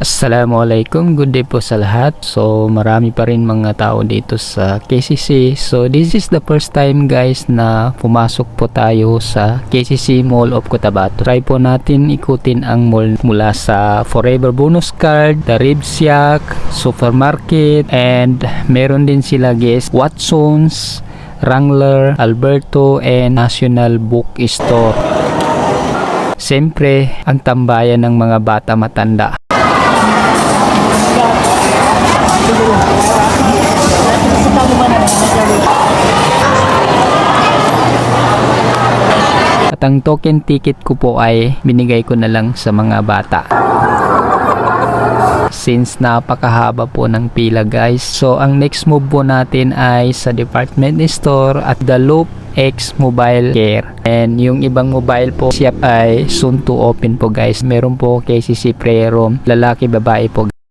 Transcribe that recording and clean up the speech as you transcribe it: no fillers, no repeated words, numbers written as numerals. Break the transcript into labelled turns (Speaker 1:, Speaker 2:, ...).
Speaker 1: Assalamualaikum, good day po sa lahat. So marami pa rin mga tao dito sa KCC. So this is the first time guys na pumasok po tayo sa KCC Mall of Cotabato. Try po natin ikutin ang mall mula sa Forever Bonus Card, The Ribs Shack, Supermarket, and meron din sila guys Watsons, Wrangler, Alberto, and National Bookstore. Siyempre, ang tambayan ng mga bata matanda. At ang token ticket ko po ay binigay ko na lang sa mga bata. Since napakahaba po ng pila guys. So ang next move po natin ay sa department store at the Loop X Mobile Care. And yung ibang mobile po shop ay soon to open po guys. Meron po KCC prayer room, lalaki babae po